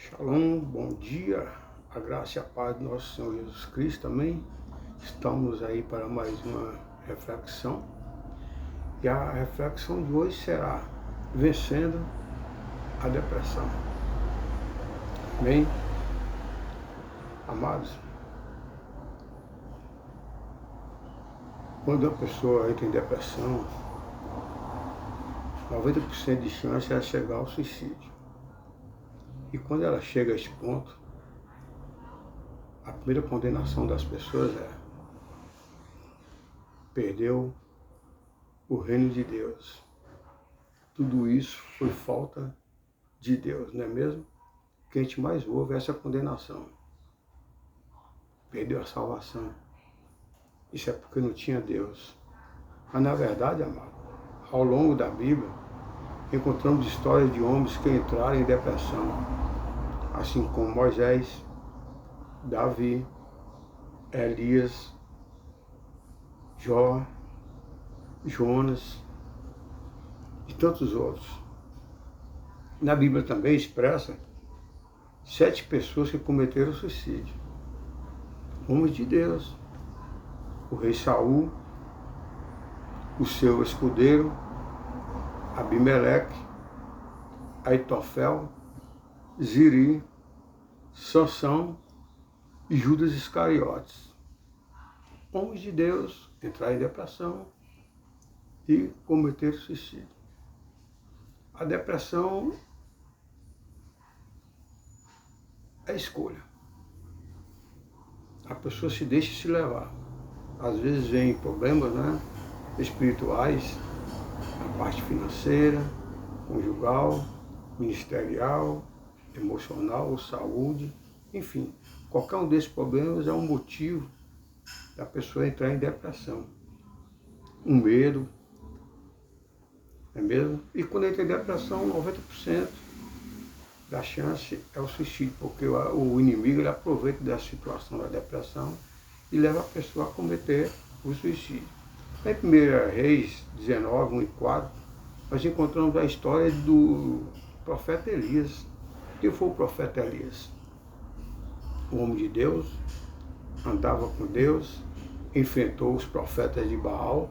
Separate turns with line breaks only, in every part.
Shalom, bom dia, a graça e a paz do nosso Senhor Jesus Cristo, amém? Estamos aí para mais uma reflexão, e a reflexão de hoje será vencendo a depressão, amém? Amados, quando a pessoa entra em depressão, 90% de chance é chegar ao suicídio. E quando ela chega a este ponto, a primeira condenação das pessoas é: perdeu o reino de Deus. Tudo isso foi falta de Deus, não é mesmo? O que a gente mais ouve é essa condenação. Perdeu a salvação. Isso é porque não tinha Deus. Mas na verdade, amado, ao longo da Bíblia, encontramos histórias de homens que entraram em depressão, assim como Moisés, Davi, Elias, Jó, Jonas e tantos outros. Na Bíblia também expressa 7 pessoas que cometeram suicídio. Homens de Deus. O rei Saul, o seu escudeiro, Abimeleque, Aitofel, Ziri, Sansão e Judas Iscariotes. Homens de Deus entraram em depressão e cometeram suicídio. A depressão é escolha. A pessoa se deixa se levar. Às vezes vem problemas, espirituais, na parte financeira, conjugal, ministerial, emocional, saúde, enfim. Qualquer um desses problemas é um motivo da pessoa entrar em depressão. Um medo, não é mesmo? E quando entra em depressão, 90% da chance é o suicídio, porque o inimigo ele aproveita da situação da depressão e leva a pessoa a cometer o suicídio. Em 1 Reis 19, 1 e 4, nós encontramos a história do profeta Elias. Quem foi o profeta Elias? O homem de Deus, andava com Deus, enfrentou os profetas de Baal,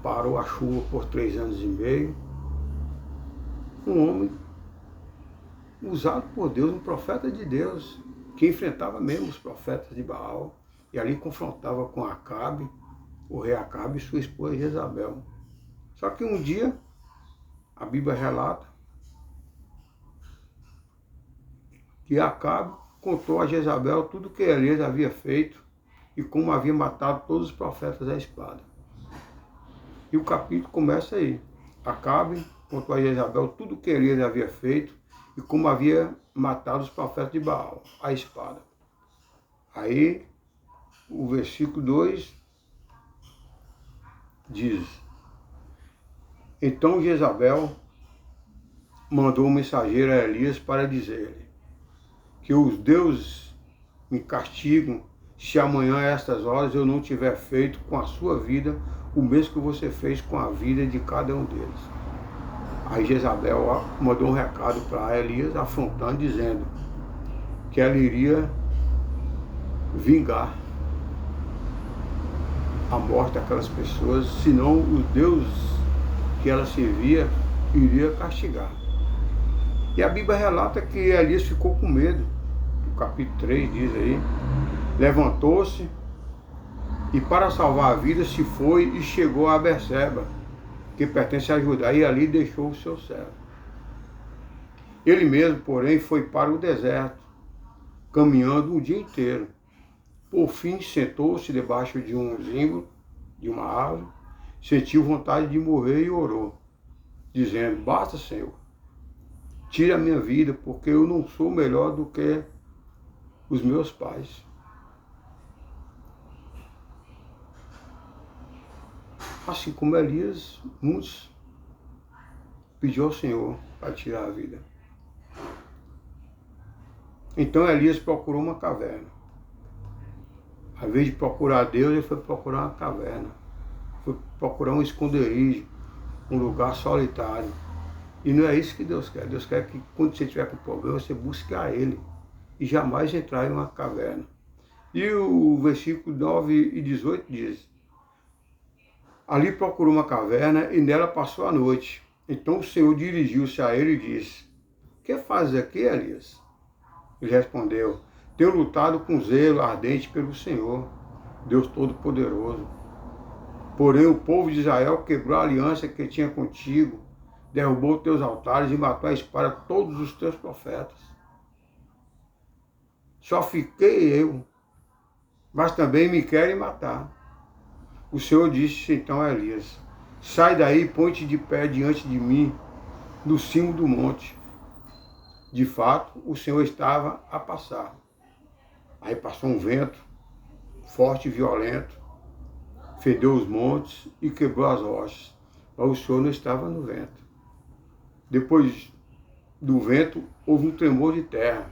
parou a chuva por 3 anos e meio. Um homem usado por Deus, um profeta de Deus, que enfrentava mesmo os profetas de Baal, e ali confrontava com Acabe, o rei Acabe e sua esposa Jezabel. Só que um dia, a Bíblia relata que Acabe contou a Jezabel tudo que Elias havia feito e como havia matado todos os profetas à espada. E o capítulo começa aí. Acabe contou a Jezabel tudo que Elias havia feito e como havia matado os profetas de Baal à espada. Aí, o versículo 2 diz: então Jezabel mandou um mensageiro a Elias para dizer-lhe que os deuses me castigam se amanhã a estas horas eu não tiver feito com a sua vida o mesmo que você fez com a vida de cada um deles. Aí Jezabel mandou um recado para Elias, afrontando, dizendo que ela iria vingar a morte daquelas pessoas, senão o Deus que ela servia iria castigar. E a Bíblia relata que Elias ficou com medo. O capítulo 3 diz aí: levantou-se e para salvar a vida se foi e chegou a Berseba, que pertence a Judá, e ali deixou o seu servo. Ele mesmo, porém, foi para o deserto, caminhando um dia inteiro. Por fim, sentou-se debaixo de um zimbro, de uma árvore, sentiu vontade de morrer e orou, dizendo: basta, Senhor, tire a minha vida, porque eu não sou melhor do que os meus pais. Assim como Elias, muitos pediu ao Senhor para tirar a vida. Então Elias procurou uma caverna. Ao invés de procurar Deus, ele foi procurar uma caverna. Foi procurar um esconderijo, um lugar solitário. E não é isso que Deus quer. Deus quer que quando você estiver com problema, você busque a Ele e jamais entrar em uma caverna. E o versículo 9 e 18 diz: ali procurou uma caverna e nela passou a noite. Então o Senhor dirigiu-se a ele e disse: que fazes aqui, Elias? Ele respondeu: tenho lutado com zelo ardente pelo Senhor, Deus Todo-Poderoso. Porém o povo de Israel quebrou a aliança que tinha contigo, derrubou teus altares e matou a espada todos os teus profetas. Só fiquei eu, mas também me querem matar. O Senhor disse então a Elias: sai daí e põe-te de pé diante de mim, no cimo do monte. De fato, o Senhor estava a passar. Aí passou um vento forte e violento, fedeu os montes e quebrou as rochas, mas o Senhor não estava no vento. Depois do vento, houve um tremor de terra,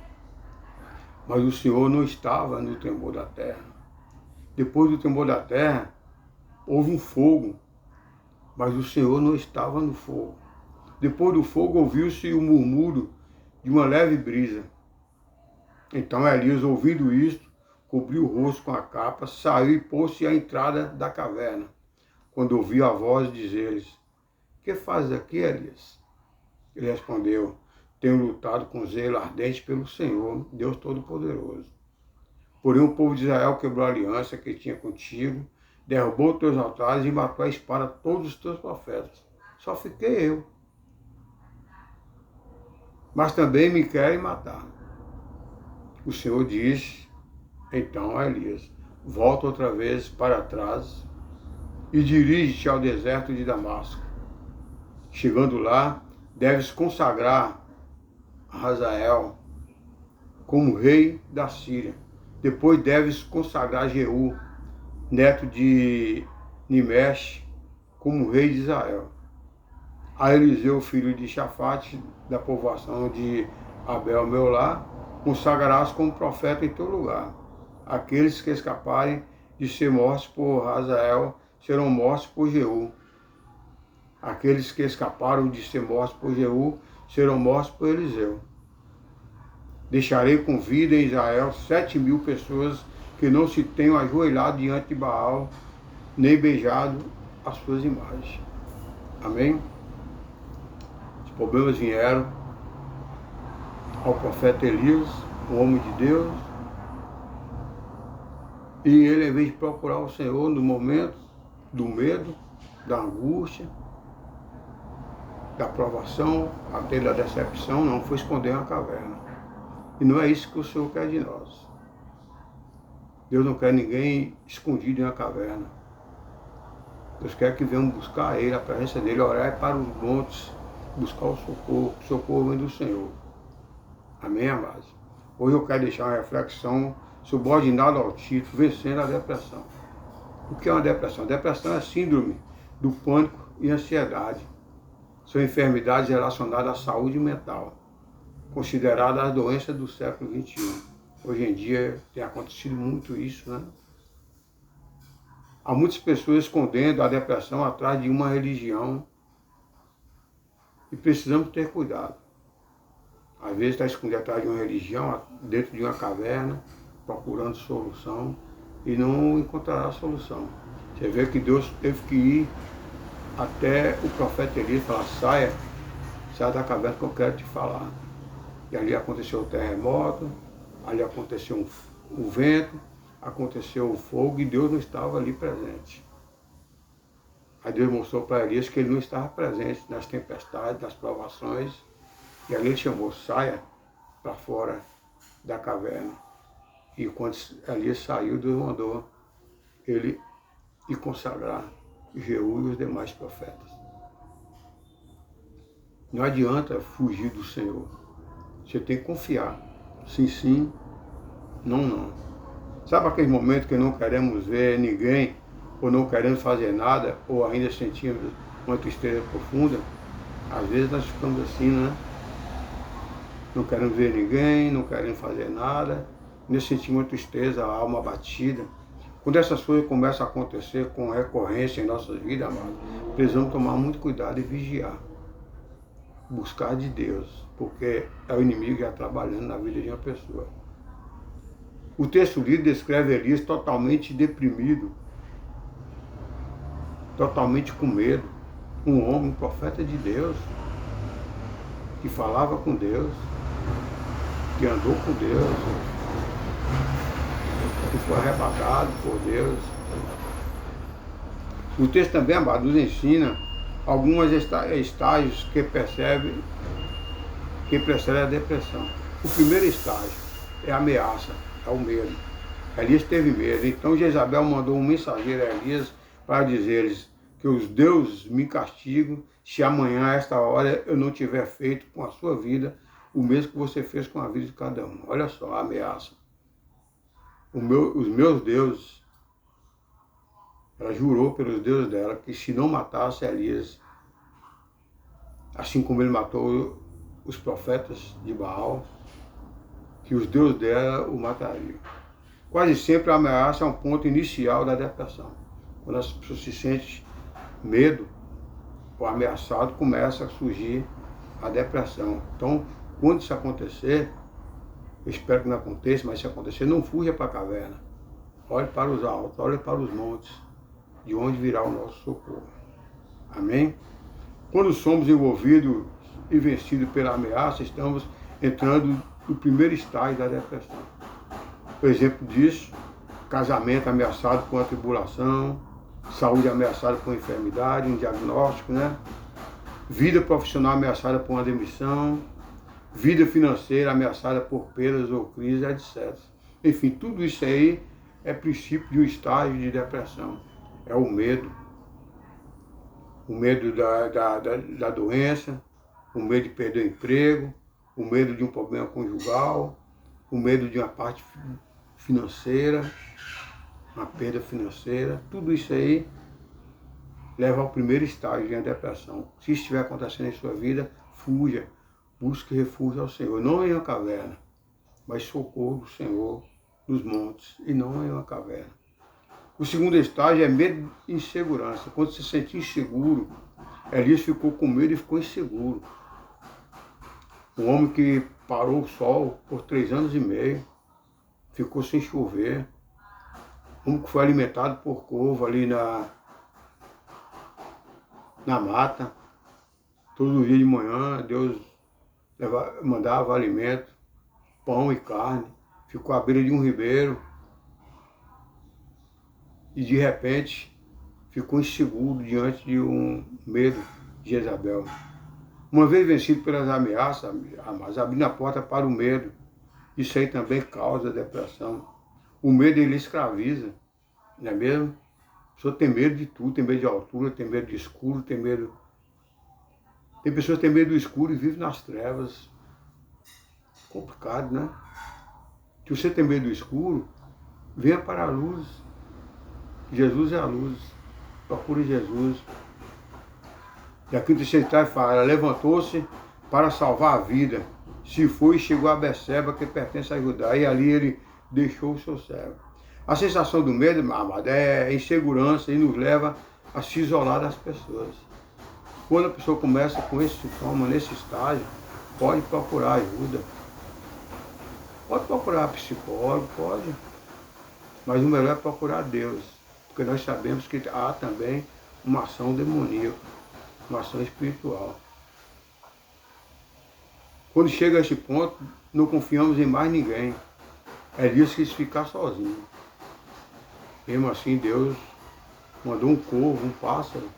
mas o Senhor não estava no tremor da terra. Depois do tremor da terra, houve um fogo, mas o Senhor não estava no fogo. Depois do fogo, ouviu-se o murmúrio de uma leve brisa. Então Elias, ouvindo isto, cobriu o rosto com a capa, saiu e pôs-se à entrada da caverna. Quando ouviu a voz dizer-lhes: que fazes aqui, Elias? Ele respondeu: tenho lutado com zelo ardente pelo Senhor, Deus Todo-Poderoso. Porém o povo de Israel quebrou a aliança que tinha contigo, derrubou teus altares e matou a espada todos os teus profetas. Só fiquei eu. Mas também me querem matar. O Senhor disse então a Elias: volta outra vez para trás e dirige-te ao deserto de Damasco. Chegando lá, deves consagrar a Hazael como rei da Síria. Depois deves consagrar Jeú, neto de Nimesh, como rei de Israel. A Eliseu, filho de Shafate, da povoação de Abel-Meolá, consagrarás como profeta em teu lugar. Aqueles que escaparem de ser mortos por Hazael serão mortos por Jeú. Aqueles que escaparam de ser mortos por Jeú serão mortos por Eliseu. Deixarei com vida em Israel 7.000 pessoas que não se tenham ajoelhado diante de Baal, nem beijado as suas imagens. Amém? Os problemas vieram ao profeta Elias, o homem de Deus, e ele, em vez de procurar o Senhor no momento do medo, da angústia, da provação, até da decepção, não, foi esconder uma caverna. E não é isso que o Senhor quer de nós. Deus não quer ninguém escondido em uma caverna. Deus quer que venhamos buscar Ele, a presença dEle, orar para os montes, buscar o socorro vem do Senhor. Amém, amados? Hoje eu quero deixar uma reflexão subordinada ao título, vencendo a depressão. O que é uma depressão? Depressão é síndrome do pânico e ansiedade. São enfermidades relacionadas à saúde mental, consideradas as doenças do século XXI. Hoje em dia tem acontecido muito isso, né? Há muitas pessoas escondendo a depressão atrás de uma religião e precisamos ter cuidado. Às vezes está escondido atrás de uma religião, dentro de uma caverna, procurando solução e não encontrará solução. Você vê que Deus teve que ir até o profeta Elias e falar: saia da caverna que eu quero te falar. E ali aconteceu o terremoto, ali aconteceu o vento, aconteceu o fogo e Deus não estava ali presente. Aí Deus mostrou para Elias que ele não estava presente nas tempestades, nas provações, e ali ele chamou: saia para fora da caverna. E quando Elias saiu, Deus mandou ele ir consagrar Jeú e os demais profetas. Não adianta fugir do Senhor. Você tem que confiar. Sim, sim. Não, não. Sabe aquele momento que não queremos ver ninguém, ou não queremos fazer nada, ou ainda sentimos uma tristeza profunda? Às vezes nós ficamos assim, né? Não queremos ver ninguém, não queremos fazer nada, ainda sentimos uma tristeza, a alma abatida. Quando essas coisas começam a acontecer com recorrência em nossas vidas, amados, precisamos tomar muito cuidado e vigiar. buscar de Deus, porque é o inimigo já trabalhando na vida de uma pessoa. O texto lido descreve Elias totalmente deprimido, totalmente com medo. Um homem, um profeta de Deus, que falava com Deus, que andou com Deus, que foi arrebatado por Deus. O texto também, amado, nos ensina alguns estágios que precedem a depressão. O primeiro estágio é a ameaça, é o medo. Elias teve medo, então Jezabel mandou um mensageiro a Elias para dizer-lhes que os deuses me castigam se amanhã, a esta hora, eu não tiver feito com a sua vida o mesmo que você fez com a vida de cada um. Olha só a ameaça. Os meus deuses, ela jurou pelos deuses dela que se não matasse Elias, assim como ele matou os profetas de Baal, que os deuses dela o matariam. Quase sempre a ameaça é um ponto inicial da depressão. Quando as pessoas se sentem medo ou ameaçado, começa a surgir a depressão. Então, quando isso acontecer, eu espero que não aconteça, mas se acontecer, não fuja para a caverna. Olhe para os altos, olhe para os montes, de onde virá o nosso socorro. Amém? Quando somos envolvidos e vencidos pela ameaça, estamos entrando no primeiro estágio da depressão. Por exemplo disso, casamento ameaçado com a tribulação, saúde ameaçada por enfermidade, um diagnóstico, né? Vida profissional ameaçada por uma demissão, vida financeira ameaçada por perdas ou crises, etc. Enfim, tudo isso aí é princípio de um estágio de depressão. É o medo da doença, o medo de perder o emprego, o medo de um problema conjugal, o medo de uma parte financeira, uma perda financeira. Tudo isso aí leva ao primeiro estágio de uma depressão. Se estiver acontecendo em sua vida, fuja, busque refúgio ao Senhor, não em uma caverna, mas socorro do Senhor nos montes e não em uma caverna. O segundo estágio é medo e insegurança. Quando se sente inseguro, Elias ficou com medo e ficou inseguro. Um homem que parou o sol por 3 anos e meio, ficou sem chover. Um homem que foi alimentado por corvo ali na mata. Todo dia de manhã, Deus mandava alimento, pão e carne. Ficou à beira de um ribeiro. E de repente ficou inseguro diante de um medo de Jezabel. Uma vez vencido pelas ameaças, mas abrindo a porta para o medo, isso aí também causa depressão. O medo, ele escraviza, não é mesmo? A pessoa tem medo de tudo, tem medo de altura, tem medo de escuro, tem medo... Tem pessoas que têm medo do escuro e vivem nas trevas. Complicado, né? Se você tem medo do escuro, venha para a luz. Jesus é a luz. Procure Jesus. E a quinta central fala, levantou-se para salvar a vida. Se foi e chegou a Beceba, que pertence a Judá, e ali ele deixou o seu servo. A sensação do medo, amado, é insegurança e nos leva a se isolar das pessoas. Quando a pessoa começa com esse sintoma, nesse estágio, pode procurar ajuda. Pode procurar psicólogo, pode. Mas o melhor é procurar Deus. Porque nós sabemos que há também uma ação demoníaca, uma ação espiritual. Quando chega a este ponto, não confiamos em mais ninguém. Elias quis ficar sozinho. Mesmo assim, Deus mandou um corvo, um pássaro,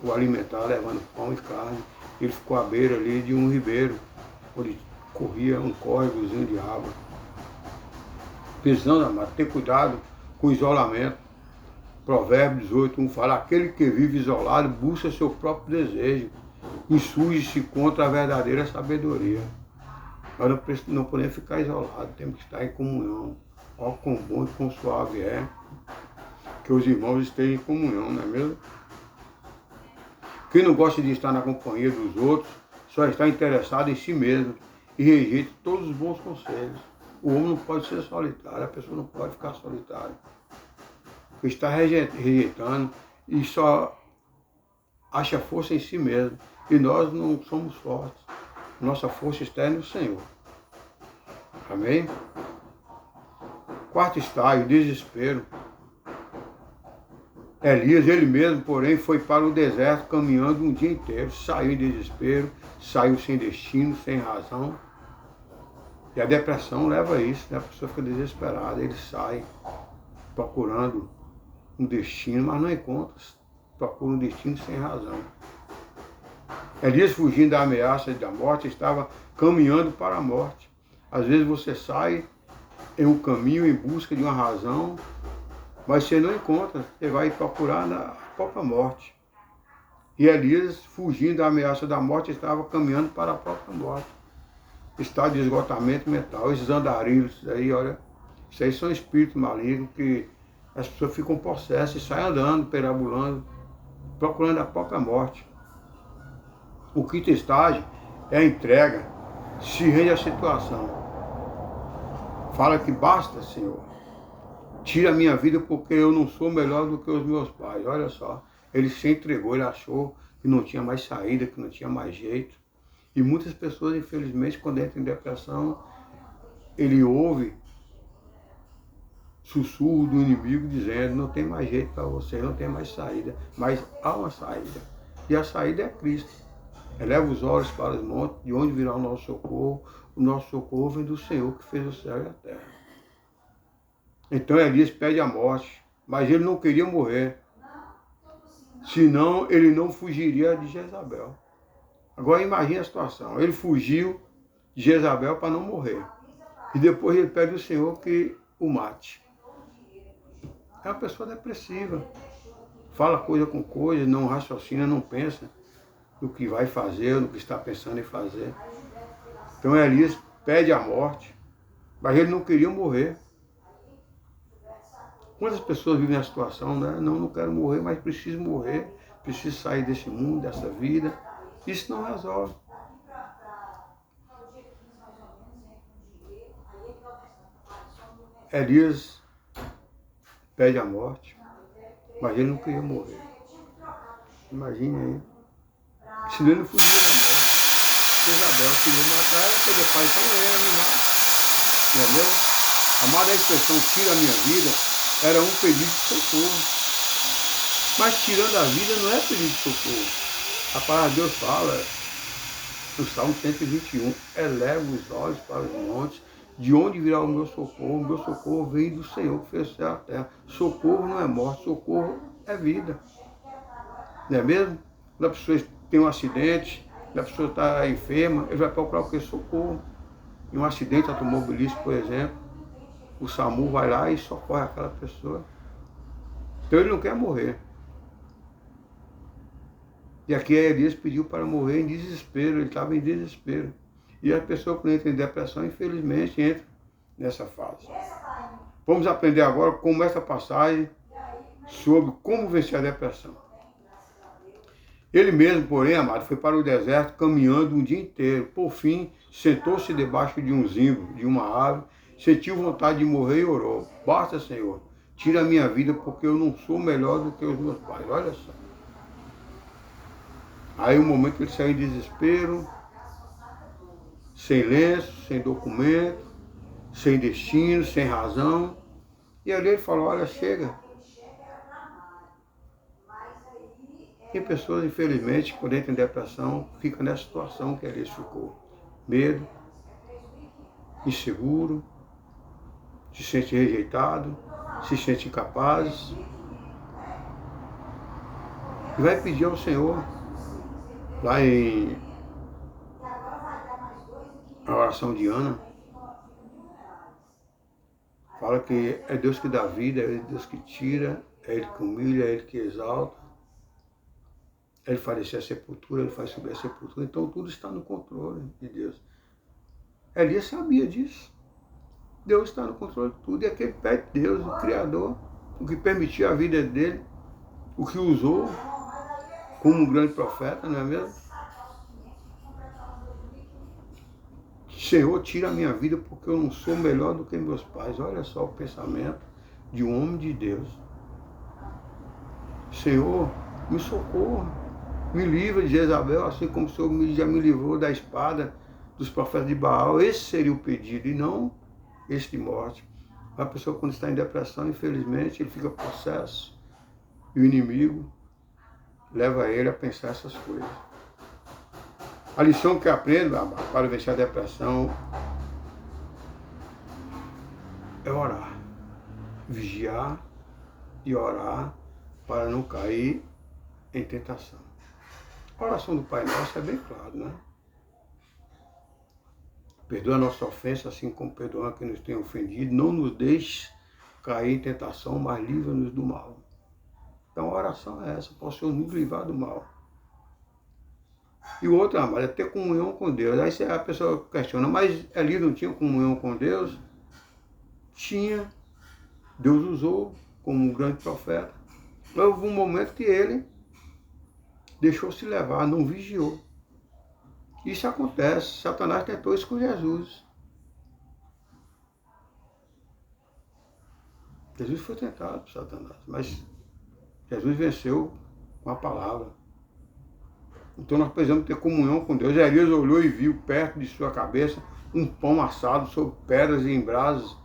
o alimentar, levando pão e carne. Ele ficou à beira ali de um ribeiro, onde corria um córregozinho de água. Precisamos, amado, ter cuidado com o isolamento. Provérbios 18:1 fala, aquele que vive isolado busca seu próprio desejo, insurge-se contra a verdadeira sabedoria. Nós não podemos ficar isolados, temos que estar em comunhão. Ó, quão bom e quão suave é que os irmãos estejam em comunhão, não é mesmo? Quem não gosta de estar na companhia dos outros, só está interessado em si mesmo e rejeita todos os bons conselhos. O homem não pode ser solitário, a pessoa não pode ficar solitária. Está rejeitando e só acha força em si mesmo. e nós não somos fortes. Nossa força está no Senhor. Amém? Quarto estágio, desespero. Elias, ele mesmo, porém, foi para o deserto caminhando um dia inteiro. Saiu em desespero, saiu sem destino, sem razão. E a depressão leva a isso, né? A pessoa fica desesperada, ele sai procurando um destino, mas não encontra. Procura um destino sem razão. Elias, fugindo da ameaça da morte, estava caminhando para a morte. Às vezes você sai em um caminho em busca de uma razão, mas você não encontra, você vai procurar na própria morte. E Elias, fugindo da ameaça da morte, estava caminhando para a própria morte. Estado de esgotamento mental, esses andarilhos aí, olha, isso aí são espíritos malignos que as pessoas ficam possessas e saem andando, perambulando, procurando a própria morte. O quinto estágio é a entrega, se rende à situação. Fala que basta, Senhor. Tira a minha vida porque eu não sou melhor do que os meus pais. Olha só, ele se entregou, ele achou que não tinha mais saída, que não tinha mais jeito. E muitas pessoas, infelizmente, quando entram em depressão, ele ouve sussurro do inimigo dizendo: não tem mais jeito para você, não tem mais saída. Mas há uma saída. E a saída é Cristo. Eleva os olhos para os montes, de onde virá o nosso socorro. O nosso socorro vem do Senhor que fez o céu e a terra. Então Elias pede a morte, mas ele não queria morrer. Senão ele não fugiria de Jezabel. Agora imagine a situação. Ele fugiu de Jezabel para não morrer. E depois ele pede ao Senhor que o mate. É uma pessoa depressiva. Fala coisa com coisa, não raciocina, não pensa no que vai fazer, no que está pensando em fazer. Então Elias pede a morte, mas ele não queria morrer. Quantas pessoas vivem a situação, né? Não quero morrer, mas preciso morrer, preciso sair desse mundo, dessa vida. Isso não resolve. Elias pede a morte, mas ele não queria morrer. Imagine aí. Se ele não fugia da morte, Isabel queria matar ela, poder pai, então é animar. Entendeu? A amada expressão tira a minha vida era um pedido de socorro. Mas tirando a vida não é pedido de socorro. A palavra de Deus fala, no Salmo 121, eleva os olhos para os montes, de onde virá o meu socorro? O meu socorro vem do Senhor que fez o céu e a terra. Socorro não é morte, socorro é vida. Não é mesmo? Quando a pessoa tem um acidente, quando a pessoa está enferma, ele vai procurar o que? Socorro. Em um acidente automobilístico, por exemplo, o SAMU vai lá e socorre aquela pessoa. Então ele não quer morrer. E aqui Elias pediu para morrer em desespero, ele estava em desespero. E a pessoa que entra em depressão, infelizmente, entra nessa fase. Vamos aprender agora como essa passagem sobre como vencer a depressão. Ele mesmo, porém, amado, foi para o deserto caminhando um dia inteiro. Por fim, sentou-se debaixo de um zimbro, de uma árvore, sentiu vontade de morrer e orou: basta, Senhor, tira a minha vida porque eu não sou melhor do que os meus pais. Olha só. Aí o momento que ele saiu em desespero, sem lenço, sem documento, sem destino, sem razão. E ali ele falou: olha, chega. Tem pessoas, infelizmente, quando entram em depressão, ficam nessa situação que Elias ficou. Medo, inseguro, se sente rejeitado, se sente incapaz. E vai pedir ao Senhor, lá em a oração de Ana, fala que é Deus que dá vida, é Deus que tira, é Ele que humilha, é Ele que exalta. Ele faz descer a sepultura, ele faz subir a sepultura. Então tudo está no controle de Deus. Elias sabia disso. Deus está no controle de tudo. E aquele pede Deus, o Criador, o que permitiu a vida dele, o que usou como um grande profeta, não é mesmo? Senhor, tira a minha vida porque eu não sou melhor do que meus pais. Olha só o pensamento de um homem de Deus. Senhor, me socorra. Me livra de Jezabel, assim como o Senhor já me livrou da espada dos profetas de Baal. Esse seria o pedido, e não esse de morte. A pessoa, quando está em depressão, infelizmente, ele fica possesso. E o inimigo leva ele a pensar essas coisas. A lição que eu aprendo para vencer a depressão é orar. Vigiar e orar para não cair em tentação. A oração do Pai Nosso é bem claro, né? Perdoa a nossa ofensa, assim como perdoa quem nos tem ofendido. Não nos deixe cair em tentação, mas livra-nos do mal. Então a oração é essa, para o Senhor nos livrar do mal. E o outro, amado, é ter comunhão com Deus. Aí a pessoa questiona, mas Elias não tinha comunhão com Deus? Tinha. Deus usou como um grande profeta. Mas houve um momento que ele deixou-se levar, não vigiou. Isso acontece. Satanás tentou isso com Jesus. Jesus foi tentado por Satanás, mas Jesus venceu com a palavra. Então nós precisamos ter comunhão com Deus. Elias olhou e viu perto de sua cabeça um pão assado sobre pedras e em brasas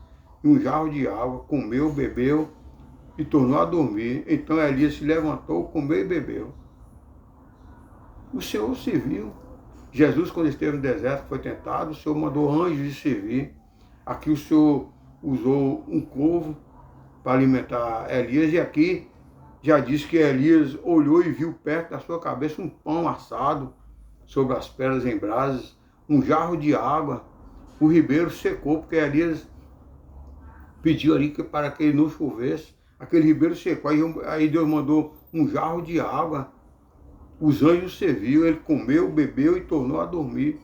e um jarro de água. Comeu, bebeu e tornou a dormir. Então Elias se levantou, comeu e bebeu. O Senhor serviu. Jesus, quando esteve no deserto, foi tentado. O Senhor mandou anjos de servir. Aqui o Senhor usou um corvo para alimentar Elias. E aqui já diz que Elias olhou e viu perto da sua cabeça um pão assado sobre as pedras em brasas, um jarro de água. O ribeiro secou, porque Elias pediu ali para que ele não chovesse. Aquele ribeiro secou, aí Deus mandou um jarro de água. Os anjos serviu, ele comeu, bebeu e tornou a dormir.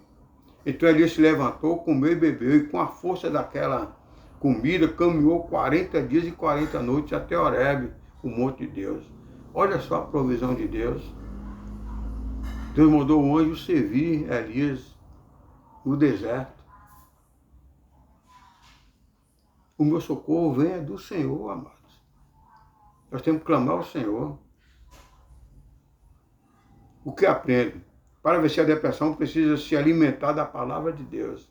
Então Elias se levantou, comeu e bebeu, e com a força daquela comida, caminhou 40 dias e 40 noites até Horebe, o monte de Deus. Olha só a provisão de Deus. Deus mandou o anjo servir Elias no deserto. O meu socorro vem do Senhor, amados. Nós temos que clamar ao Senhor. O que aprendo? Para vencer a depressão, precisa se alimentar da palavra de Deus.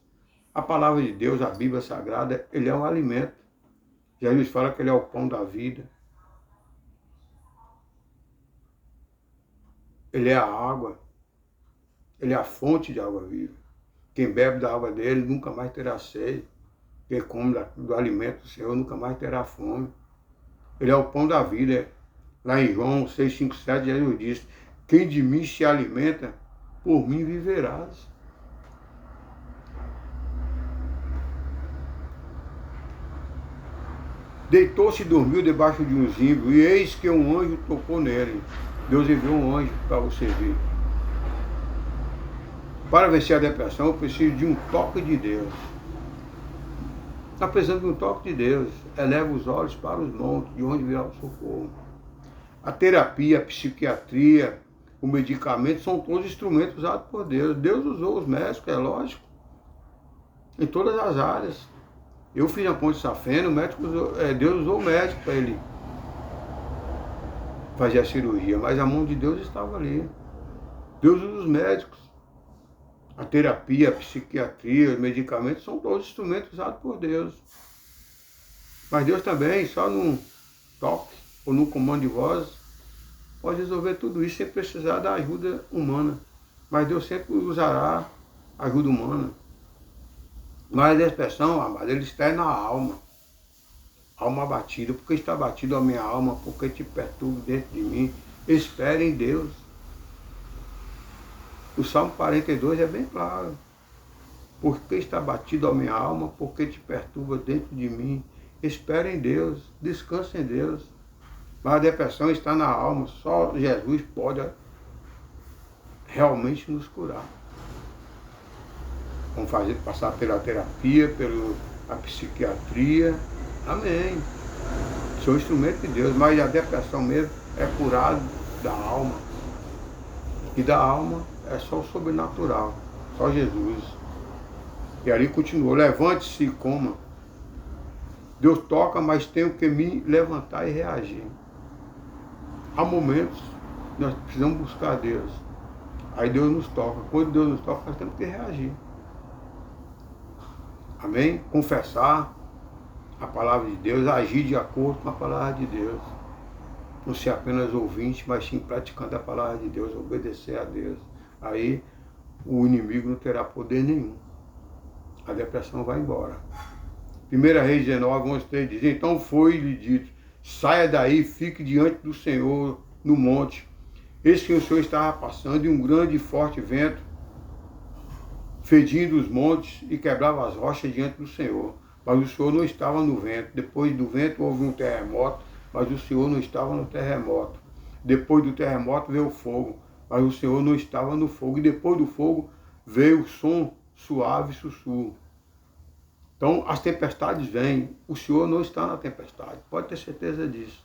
A palavra de Deus, a Bíblia Sagrada, ele é um alimento. Jesus fala que ele é o pão da vida. Ele é a água. Ele é a fonte de água viva. Quem bebe da água dele nunca mais terá sede. Quem come do alimento do Senhor nunca mais terá fome. Ele é o pão da vida. Lá em João 6,5,7, Jesus diz: quem de mim se alimenta, por mim viverás. Deitou-se e dormiu debaixo de um zimbro, e eis que um anjo tocou nele. Deus enviou um anjo para o servir. Para vencer a depressão, eu preciso de um toque de Deus. Está precisando de um toque de Deus. Eleva os olhos para os montes, de onde virá o socorro. A terapia, a psiquiatria, o medicamento são todos instrumentos usados por Deus. Deus usou os médicos, é lógico, em todas as áreas. Eu fiz a ponte safena, o médico Deus usou o médico para ele fazer a cirurgia, mas a mão de Deus estava ali. Deus usa os médicos. A terapia, a psiquiatria, os medicamentos são todos instrumentos usados por Deus. Mas Deus também, só num toque ou num comando de voz, pode resolver tudo isso sem precisar da ajuda humana. Mas Deus sempre usará ajuda humana. Mas a expressão, amado, ele está na alma. Alma abatida. Porque está abatido a minha alma, porque te perturbo dentro de mim. Espere em Deus. O Salmo 42 é bem claro. Porque está abatido a minha alma, porque te perturba dentro de mim. Espere em Deus, descanse em Deus. Mas a depressão está na alma, só Jesus pode realmente nos curar. Vamos passar pela terapia, pela psiquiatria. Amém. São instrumentos de Deus, mas a depressão mesmo é curada da alma. E da alma é só o sobrenatural, só Jesus. E ali continuou: levante-se e coma. Deus toca, mas tenho que me levantar e reagir. Há momentos que nós precisamos buscar Deus. Aí Deus nos toca. Quando Deus nos toca, nós temos que reagir. Amém? Confessar a palavra de Deus, agir de acordo com a palavra de Deus. Não ser apenas ouvinte, mas sim praticando a palavra de Deus, obedecer a Deus. Aí o inimigo não terá poder nenhum. A depressão vai embora. 1 Reis 19, 11, 3 diz: então foi-lhe dito, saia daí, fique diante do Senhor no monte. Eis que o Senhor estava passando e um grande e forte vento fedindo os montes e quebrava as rochas diante do Senhor. Mas o Senhor não estava no vento. Depois do vento houve um terremoto, mas o Senhor não estava no terremoto. Depois do terremoto veio o fogo, mas o Senhor não estava no fogo. E depois do fogo veio o som suave e sussurro. Então as tempestades vêm, o Senhor não está na tempestade, pode ter certeza disso.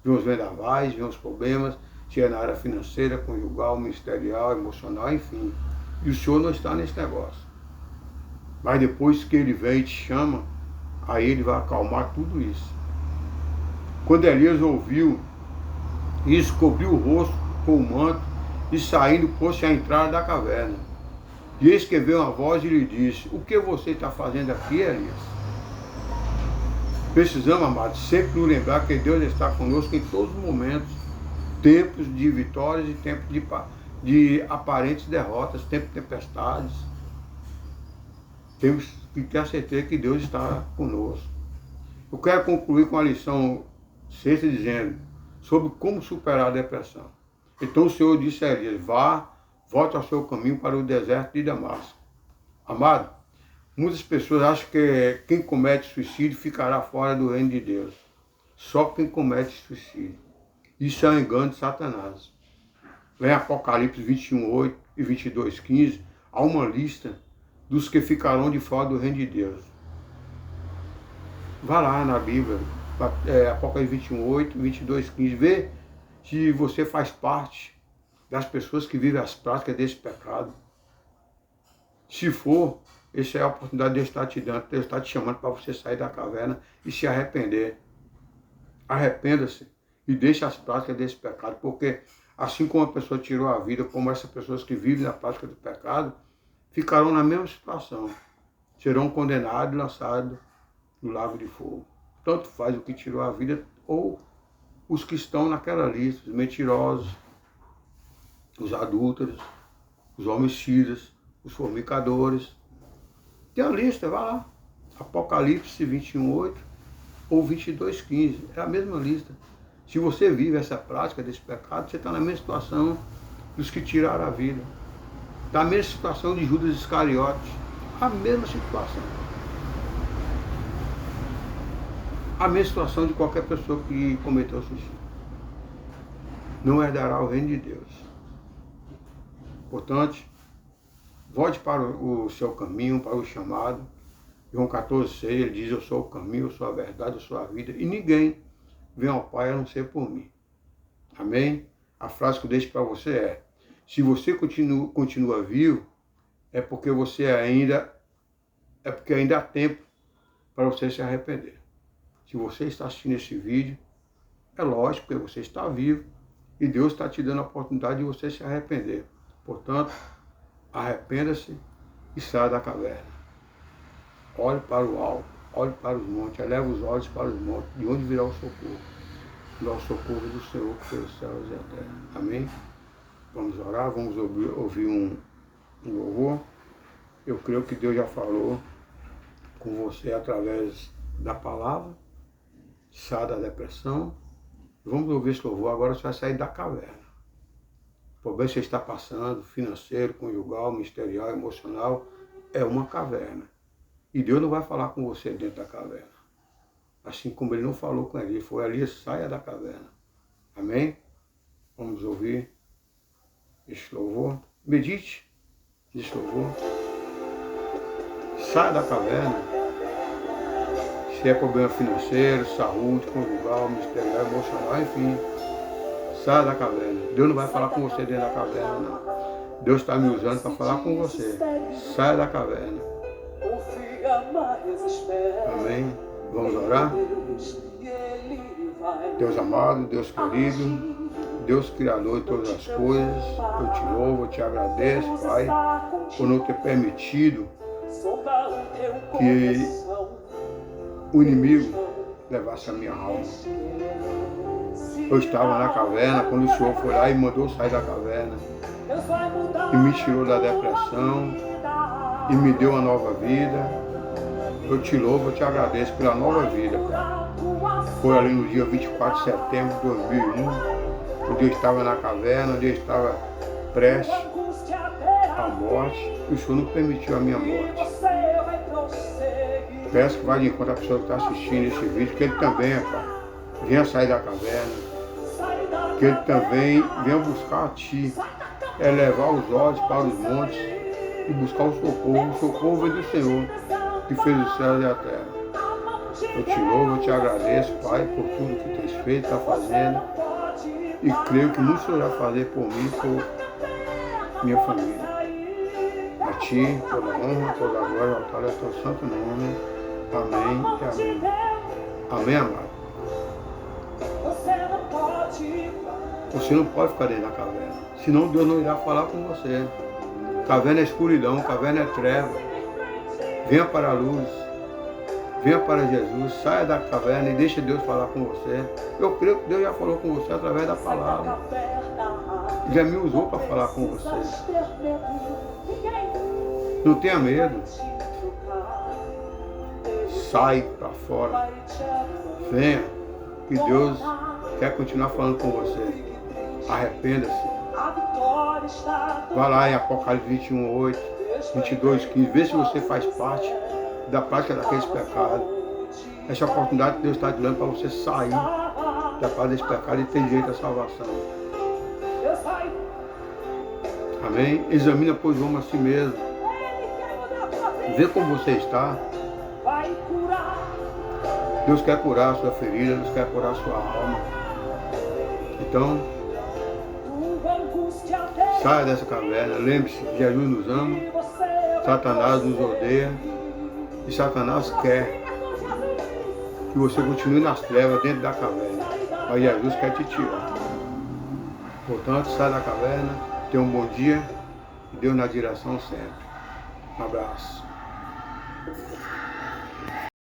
Vêm os vendavais, vêm os problemas, seja na área financeira, conjugal, ministerial, emocional, enfim. E o Senhor não está nesse negócio. Mas depois que Ele vem e te chama, aí Ele vai acalmar tudo isso. Quando Elias ouviu isso, cobriu o rosto com o manto e saindo pôs-se à entrada da caverna. E eis que veio uma voz e lhe disse: o que você está fazendo aqui, Elias? Precisamos, amados, sempre nos lembrar que Deus está conosco em todos os momentos. Tempos de vitórias e tempos de aparentes derrotas, tempos de tempestades. Temos que ter a certeza que Deus está conosco. Eu quero concluir com a lição 6 dizendo sobre como superar a depressão. Então o Senhor disse a Elias: volte ao seu caminho para o deserto de Damasco. Amado, muitas pessoas acham que quem comete suicídio ficará fora do reino de Deus. Só quem comete suicídio. Isso é um engano de Satanás. Lá em Apocalipse 21:8 e 22:15, há uma lista dos que ficarão de fora do reino de Deus. Vá lá na Bíblia, Apocalipse 21:8 e 22:15, vê se você faz parte das pessoas que vivem as práticas desse pecado. Se for, essa é a oportunidade de Deus estar te dando, Deus está te chamando para você sair da caverna e se arrepender. Arrependa-se e deixe as práticas desse pecado, porque assim como a pessoa tirou a vida, como essas pessoas que vivem na prática do pecado, ficarão na mesma situação. Serão condenados e lançados no lago de fogo. Tanto faz o que tirou a vida ou os que estão naquela lista, os mentirosos, os adúlteros, os homicidas, os fornicadores. Tem a lista, vai lá. Apocalipse 21:8 ou 22:15. É a mesma lista. Se você vive essa prática desse pecado, você está na mesma situação dos que tiraram a vida. Está na mesma situação de Judas Iscariotes. A mesma situação. A mesma situação de qualquer pessoa que cometeu suicídio. Não herdará o reino de Deus. Portanto, volte para o seu caminho, para o chamado. João 14:6, ele diz: eu sou o caminho, eu sou a verdade, eu sou a vida, e ninguém vem ao Pai a não ser por mim. Amém? A frase que eu deixo para você é: se você continua vivo, é porque ainda há tempo para você se arrepender. Se você está assistindo esse vídeo, é lógico que você está vivo e Deus está te dando a oportunidade de você se arrepender. Portanto, arrependa-se e saia da caverna. Olhe para o alto, olhe para os montes, eleva os olhos para os montes, de onde virá o socorro? Virá o socorro do Senhor que fez os céus e a terra. Amém? Vamos orar, vamos ouvir um louvor. Eu creio que Deus já falou com você através da palavra. Saia da depressão. Vamos ouvir esse louvor, agora você vai sair da caverna. O problema que você está passando, financeiro, conjugal, ministerial, emocional, é uma caverna. E Deus não vai falar com você dentro da caverna. Assim como Ele não falou com Elias, foi Elias, saia da caverna. Amém? Vamos ouvir esse louvor. Medite nesse louvor. Saia da caverna. Se é problema financeiro, saúde, conjugal, ministerial, emocional, enfim. Saia da caverna. Deus não vai falar com você dentro da caverna, não. Deus está me usando para falar com você. Saia da caverna. Amém? Vamos orar? Deus amado, Deus querido, Deus Criador de todas as coisas, eu te louvo, eu te agradeço, Pai, por não ter permitido que o inimigo levasse a minha alma. Eu estava na caverna quando o Senhor foi lá e mandou sair da caverna e me tirou da depressão e me deu uma nova vida. Eu te louvo, eu te agradeço pela nova vida, Pai. Foi ali no dia 24 de setembro de 2001, onde eu estava na caverna, onde eu estava prestes à morte, e o Senhor não permitiu a minha morte. Peço que vá de encontro à pessoa que está assistindo esse vídeo, que ele também, Pai, venha sair da caverna, que ele também venha buscar a Ti, elevar os olhos para os montes e buscar o socorro. O socorro vem do Senhor, que fez o céu e a terra. Eu te louvo, eu te agradeço, Pai, por tudo que tens feito, está fazendo, e creio que muito o Senhor vai fazer por mim e por minha família. A Ti, toda a honra, toda a glória, voltada ao Teu santo nome. Amém e amém. Amém, amado. Você não pode ficar dentro da caverna, senão Deus não irá falar com você. Caverna é escuridão, caverna é treva. Venha para a luz, venha para Jesus, saia da caverna e deixe Deus falar com você. Eu creio que Deus já falou com você através da palavra. Já me usou para falar com você. Não tenha medo. Sai para fora. Venha, que Deus quer continuar falando com você. Arrependa-se. Vá lá em Apocalipse 21:8, 22:15. Vê se você faz parte da prática daqueles pecados. Essa oportunidade que Deus está te dando para você sair da prática desse pecado e ter direito à salvação. Amém? Examina, pois, o homem a si mesmo. Vê como você está. Deus quer curar a sua ferida, Deus quer curar a sua alma. Então, saia dessa caverna. Lembre-se que Jesus nos ama, Satanás nos odeia e Satanás quer que você continue nas trevas dentro da caverna. Mas Jesus quer te tirar. Portanto, sai da caverna, tenha um bom dia e Deus na direção certa. Um abraço.